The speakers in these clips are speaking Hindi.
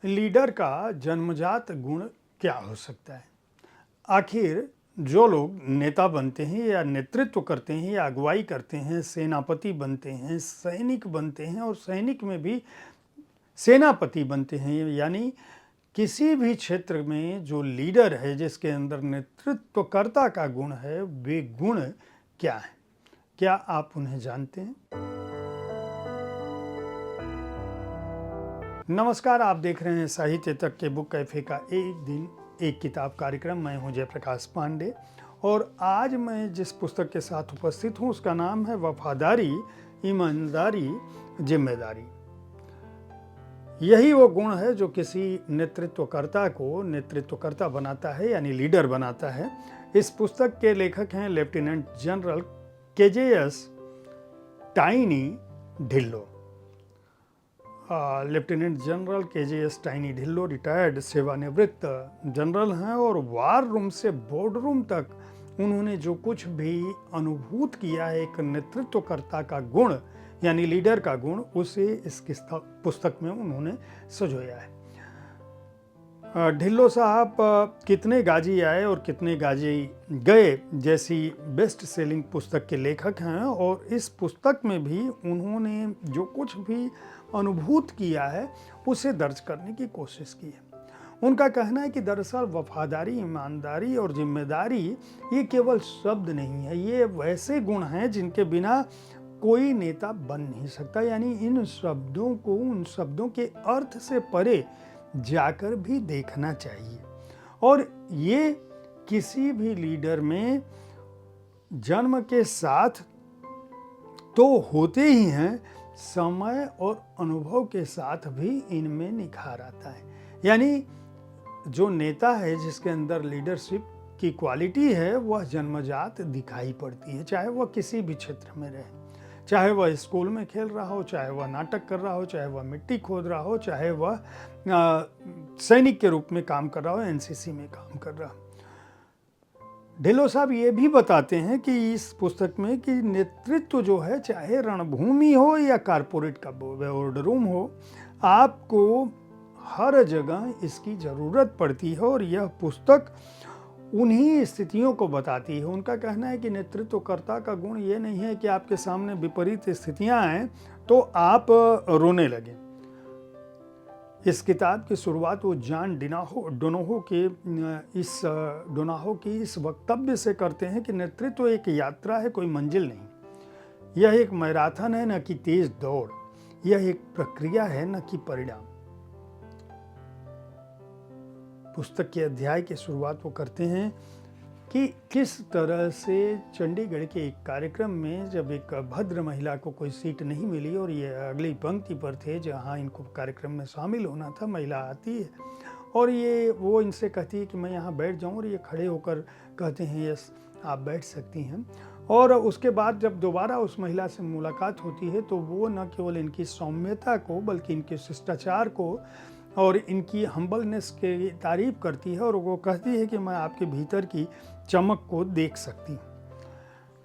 लीडर का जन्मजात गुण क्या हो सकता है? आखिर जो लोग नेता बनते हैं या नेतृत्व करते हैं या अगुवाई करते हैं, सेनापति बनते हैं, सैनिक बनते हैं और सैनिक में भी सेनापति बनते हैं, यानी किसी भी क्षेत्र में जो लीडर है जिसके अंदर नेतृत्वकर्ता का गुण है, वे गुण क्या है? क्या आप उन्हें जानते हैं? नमस्कार, आप देख रहे हैं साहित्य तक के बुक कैफे का एक दिन एक किताब कार्यक्रम। मैं हूं जयप्रकाश पांडे और आज मैं जिस पुस्तक के साथ उपस्थित हूं उसका नाम है वफादारी, ईमानदारी, जिम्मेदारी। यही वो गुण है जो किसी नेतृत्वकर्ता को नेतृत्वकर्ता बनाता है, यानी लीडर बनाता है। इस पुस्तक के लेखक हैं lieutenant general KJS tiny Dhillon. Lieutenant general KJS tiny Dhillon retired सेवानिवृत्त जनरल हैं और वार रूम से बोर्ड रूम तक उन्होंने जो कुछ भी अनुभूत किया है एक नेतृत्वकर्ता का गुण यानी लीडर का गुण, उसे इस पुस्तक में उन्होंने संजोया है। ढिल्लो साहब कितने गाजी आए और कितने गाजी गए जैसी बेस्ट सेलिंग पुस्तक के लेखक हैं और इस पुस्तक में भी उन्होंने जो कुछ भी अनुभूत किया है उसे दर्ज करने की कोशिश की है। उनका कहना है कि दरअसल वफादारी, ईमानदारी और जिम्मेदारी ये केवल शब्द नहीं है, ये वैसे गुण हैं जिनके बिना कोई नेता बन नहीं सकता। यानी इन शब्दों को उन शब्दों के अर्थ से परे जाकर भी देखना चाहिए और ये किसी भी लीडर में जन्म के साथ तो होते ही हैं, समय और अनुभव के साथ भी इनमें निखार आता है। यानी जो नेता है जिसके अंदर लीडरशिप की क्वालिटी है वह जन्मजात दिखाई पड़ती है, चाहे वह किसी भी क्षेत्र में रहे, चाहे वह स्कूल में खेल रहा हो, चाहे वह नाटक कर रहा हो, चाहे वह मिट्टी खोद रहा हो, चाहे वह सैनिक के रूप में काम कर रहा हो, NCC में काम कर रहा हो। ढिल्लो साहब ये भी बताते हैं कि इस पुस्तक में कि नेतृत्व जो है, चाहे रणभूमि हो या कारपोरेट का बोर्ड रूम हो, आपको हर जगह इसकी ज़रूरत पड़ती है और यह पुस्तक उन्हीं स्थितियों को बताती है। उनका कहना है कि नेतृत्वकर्ता का गुण ये नहीं है कि आपके सामने विपरीत स्थितियां आएँ तो आप रोने लगें। इस किताब की शुरुआत वो जॉन डोनाहो की इस वक्तव्य से करते हैं कि नेतृत्व एक यात्रा है, कोई मंजिल नहीं। यह एक मैराथन है, न कि तेज दौड़। यह एक प्रक्रिया है, न कि परिणाम। पुस्तक के अध्याय की शुरुआत वो करते हैं कि किस तरह से चंडीगढ़ के एक कार्यक्रम में जब एक भद्र महिला को कोई सीट नहीं मिली और ये अगली पंक्ति पर थे जहां इनको कार्यक्रम में शामिल होना था, महिला आती है और वो इनसे कहती है कि मैं यहाँ बैठ जाऊँ और ये खड़े होकर कहते हैं यस आप बैठ सकती हैं। और उसके बाद जब दोबारा उस महिला से मुलाकात होती है तो वो न केवल इनकी सौम्यता को बल्कि इनके शिष्टाचार को और इनकी हम्बलनेस की तारीफ करती है और वो कहती है कि मैं आपके भीतर की चमक को देख सकती हूँ।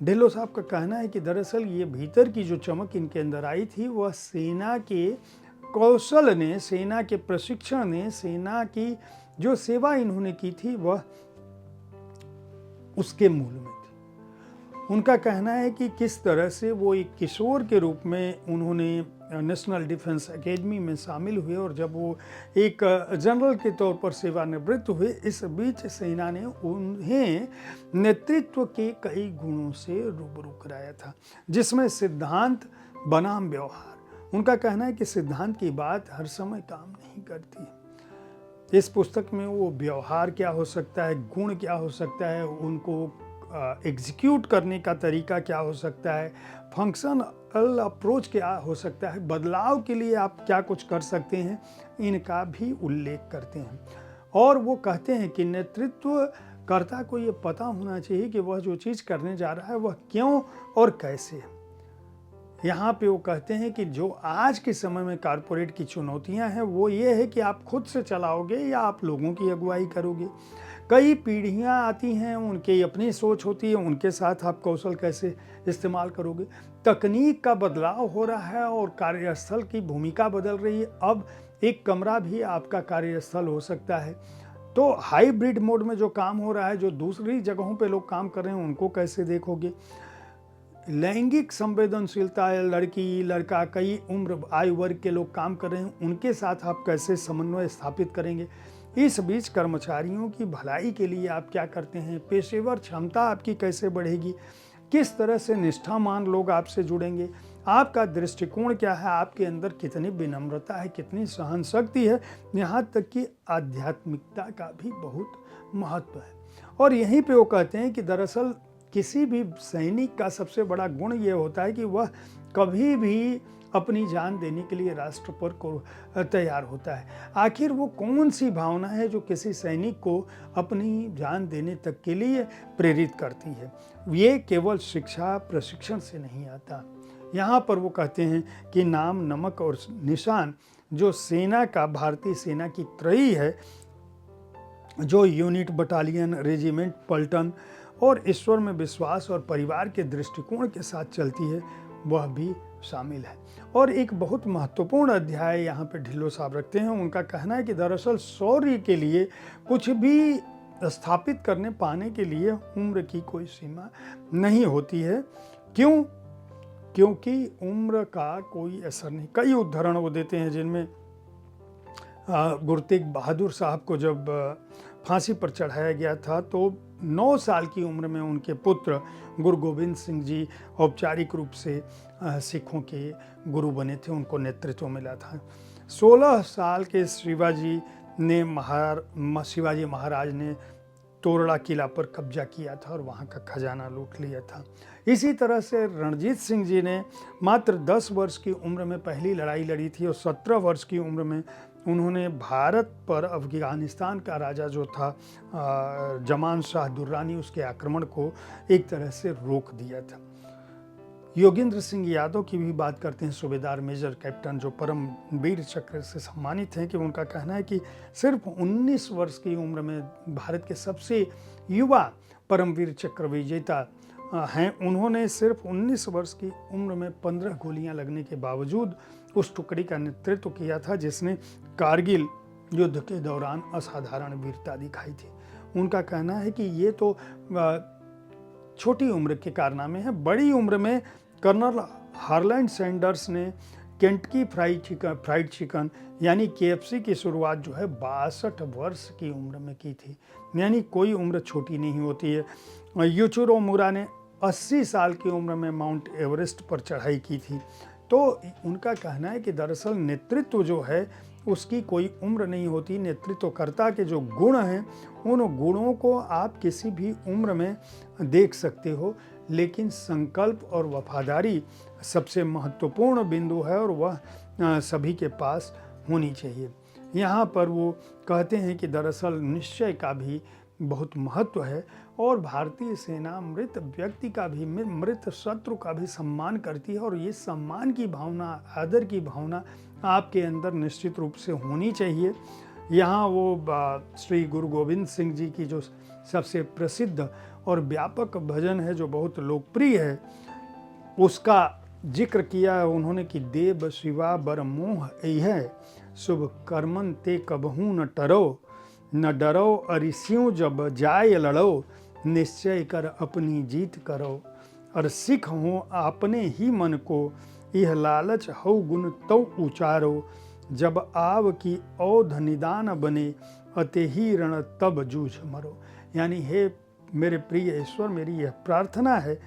ढिल्लो साहब का कहना है कि दरअसल ये भीतर की जो चमक इनके अंदर आई थी वह सेना के कौशल ने, सेना के प्रशिक्षण ने, सेना की जो सेवा इन्होंने की थी वह उसके मूल में थी। उनका कहना है कि किस तरह से वो एक किशोर के रूप में उन्होंने नेशनल डिफेंस एकेडमी में शामिल हुए और जब वो एक जनरल के तौर पर सेवानिवृत्त हुए, इस बीच सेना ने उन्हें नेतृत्व के कई गुणों से रूबरू कराया था, जिसमें सिद्धांत बनाम व्यवहार। उनका कहना है कि सिद्धांत की बात हर समय काम नहीं करती। इस पुस्तक में वो व्यवहार क्या हो सकता है, गुण क्या हो सकता है, उनको एग्जीक्यूट करने का तरीका क्या हो सकता है, फंक्शनल अप्रोच क्या हो सकता है, बदलाव के लिए आप क्या कुछ कर सकते हैं, इनका भी उल्लेख करते हैं। और वो कहते हैं कि नेतृत्वकर्ता को ये पता होना चाहिए कि वह जो चीज़ करने जा रहा है वह क्यों और कैसे है। यहाँ पे वो कहते हैं कि जो आज के समय में कारपोरेट की चुनौतियाँ हैं वो ये है कि आप खुद से चलाओगे या आप लोगों की अगुवाई करोगे। कई पीढ़ियाँ आती हैं, उनकी अपनी सोच होती है, उनके साथ आप कौशल कैसे इस्तेमाल करोगे। तकनीक का बदलाव हो रहा है और कार्यस्थल की भूमिका बदल रही है। अब एक कमरा भी आपका कार्यस्थल हो सकता है। तो हाइब्रिड मोड में जो काम हो रहा है, जो दूसरी जगहों पे लोग काम कर रहे हैं, उनको कैसे देखोगे? लैंगिक संवेदनशीलता है, लड़की लड़का कई उम्र आयु वर्ग के लोग काम कर रहे हैं, उनके साथ आप कैसे समन्वय स्थापित करेंगे? इस बीच कर्मचारियों की भलाई के लिए आप क्या करते हैं? पेशेवर क्षमता आपकी कैसे बढ़ेगी? किस तरह से निष्ठावान लोग आपसे जुड़ेंगे? आपका दृष्टिकोण क्या है? आपके अंदर कितनी विनम्रता है, कितनी सहन शक्ति है? यहाँ तक कि आध्यात्मिकता का भी बहुत महत्व है। और यहीं पे वो कहते हैं कि दरअसल किसी भी सैनिक का सबसे बड़ा गुण ये होता है कि वह कभी भी अपनी जान देने के लिए राष्ट्र पर को तैयार होता है। आखिर वो कौन सी भावना है जो किसी सैनिक को अपनी जान देने तक के लिए प्रेरित करती है? ये केवल शिक्षा प्रशिक्षण से नहीं आता। यहाँ पर वो कहते हैं कि नाम, नमक और निशान जो सेना का, भारतीय सेना की त्रयी है, जो यूनिट, बटालियन, रेजिमेंट, पलटन और ईश्वर में विश्वास और परिवार के दृष्टिकोण के साथ चलती है, वह भी शामिल है। और एक बहुत महत्वपूर्ण अध्याय यहाँ पे ढिल्लों साहब रखते हैं। उनका कहना है कि दरअसल शौर्य के लिए कुछ भी स्थापित करने पाने के लिए उम्र की कोई सीमा नहीं होती है। क्यों? क्योंकि उम्र का कोई असर नहीं। कई उदाहरण वो देते हैं जिनमें गुरु तेग बहादुर साहब को जब फांसी पर चढ़ाया गया था तो 9 साल की उम्र में उनके पुत्र गुरु गोविंद सिंह जी औपचारिक रूप से सिखों के गुरु बने थे, उनको नेतृत्व मिला था। 16 साल के शिवाजी महाराज ने तोरड़ा किला पर कब्जा किया था और वहाँ का खजाना लूट लिया था। इसी तरह से रणजीत सिंह जी ने मात्र 10 वर्ष की उम्र में पहली लड़ाई लड़ी थी और 17 वर्ष की उम्र में उन्होंने भारत पर अफगानिस्तान का राजा जो था जमान शाह दुर्रानी, उसके आक्रमण को एक तरह से रोक दिया था। योगेंद्र सिंह यादव की भी बात करते हैं, सूबेदार मेजर कैप्टन जो परम वीर चक्र से सम्मानित हैं, कि उनका कहना है कि सिर्फ 19 वर्ष की उम्र में भारत के सबसे युवा परमवीर चक्र विजेता हैं। उन्होंने सिर्फ 19 वर्ष की उम्र में 15 गोलियां लगने के बावजूद उस टुकड़ी का नेतृत्व किया था जिसने कारगिल युद्ध के दौरान असाधारण वीरता दिखाई थी। उनका कहना है कि ये तो छोटी उम्र के कारनामे हैं। बड़ी उम्र में कर्नल हार्लैंड सैंडर्स ने केंटकी फ्राइड चिकन यानी KFC की शुरुआत जो है 62 वर्ष की उम्र में की थी। यानी कोई उम्र छोटी नहीं होती है। यूचिरो मुरा ने 80 साल की उम्र में माउंट एवरेस्ट पर चढ़ाई की थी। तो उनका कहना है कि दरअसल नेतृत्व जो है उसकी कोई उम्र नहीं होती। नेतृत्वकर्ता के जो गुण हैं उन गुणों को आप किसी भी उम्र में देख सकते हो, लेकिन संकल्प और वफादारी सबसे महत्वपूर्ण बिंदु है और वह सभी के पास होनी चाहिए। यहाँ पर वो कहते हैं कि दरअसल निश्चय का भी बहुत महत्व है और भारतीय सेना मृत व्यक्ति का भी, मृत शत्रु का भी सम्मान करती है और ये सम्मान की भावना, आदर की भावना आपके अंदर निश्चित रूप से होनी चाहिए। यहाँ वो श्री गुरु गोविंद सिंह जी की जो सबसे प्रसिद्ध और व्यापक भजन है जो बहुत लोकप्रिय है, उसका जिक्र किया है उन्होंने कि देव शिवा बर मोह है, शुभ कर्मन ते कबहू न टरो, न डरो अरिस्यों जब जाय लड़ो, निश्चय कर अपनी जीत करो, और सिख हो आपने ही मन को, यह लालच हो गुण तो उचारो, जब आव की औध निदान बने, अते ही रण तब जूझ मरो। यानी हे मेरे प्रिय ईश्वर, मेरी यह प्रार्थना है,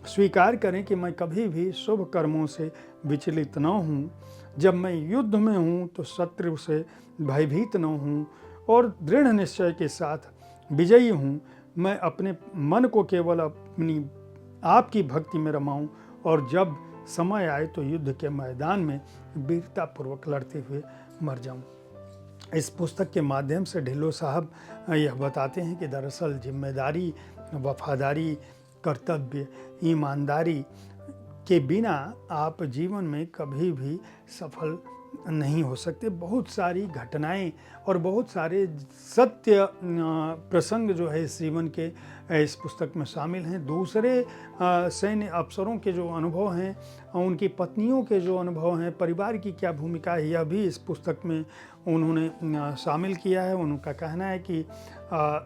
स्वीकार करें कि मैं कभी भी शुभ कर्मों से विचलित न हूँ। जब मैं युद्ध में हूँ तो शत्रु से भयभीत न हूँ और दृढ़ निश्चय के साथ विजयी हूँ। मैं अपने मन को केवल अपनी आपकी भक्ति में रमाऊं और जब समय आए तो युद्ध के मैदान में वीरतापूर्वक लड़ते हुए मर जाऊं। इस पुस्तक के माध्यम से ढिल्लों साहब यह बताते हैं कि दरअसल जिम्मेदारी, वफादारी, कर्तव्य, ईमानदारी के बिना आप जीवन में कभी भी सफल नहीं हो सकते। बहुत सारी घटनाएं और बहुत सारे सत्य प्रसंग जो है इस जीवन के इस पुस्तक में शामिल हैं। दूसरे सैन्य अफसरों के जो अनुभव हैं, उनकी पत्नियों के जो अनुभव हैं, परिवार की क्या भूमिका है, यह भी इस पुस्तक में उन्होंने शामिल किया है। उनका कहना है कि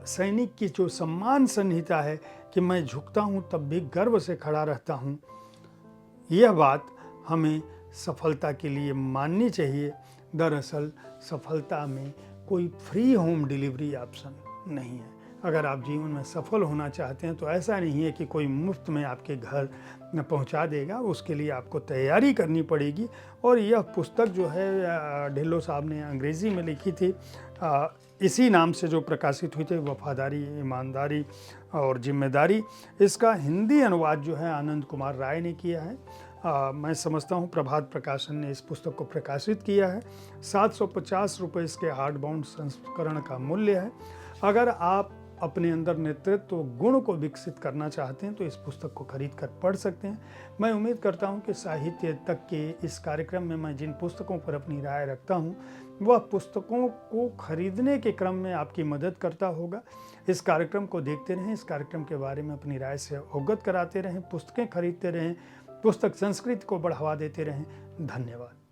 सैनिक की जो सम्मान संहिता है कि मैं झुकता हूँ तब भी गर्व से खड़ा रहता हूँ, यह बात हमें सफलता के लिए माननी चाहिए। दरअसल सफलता में कोई फ्री होम डिलीवरी ऑप्शन नहीं है। अगर आप जीवन में सफल होना चाहते हैं तो ऐसा नहीं है कि कोई मुफ्त में आपके घर पहुंचा देगा, उसके लिए आपको तैयारी करनी पड़ेगी। और यह पुस्तक जो है ढिल्लो साहब ने अंग्रेज़ी में लिखी थी, इसी नाम से जो प्रकाशित हुई थी, वफादारी, ईमानदारी और जिम्मेदारी। इसका हिंदी अनुवाद जो है आनंद कुमार राय ने किया है। मैं समझता हूँ प्रभात प्रकाशन ने इस पुस्तक को प्रकाशित किया है। 750 रुपये इसके हार्ड बाउंड संस्करण का मूल्य है। अगर आप अपने अंदर नेतृत्व गुण को विकसित करना चाहते हैं तो इस पुस्तक को खरीद कर पढ़ सकते हैं। मैं उम्मीद करता हूं कि साहित्य तक के इस कार्यक्रम में मैं जिन पुस्तकों पर अपनी राय रखता हूं वह पुस्तकों को खरीदने के क्रम में आपकी मदद करता होगा। इस कार्यक्रम को देखते रहें, इस कार्यक्रम के बारे में अपनी राय से अवगत कराते रहें, पुस्तकें खरीदते रहें, पुस्तक संस्कृति को बढ़ावा देते रहें। धन्यवाद।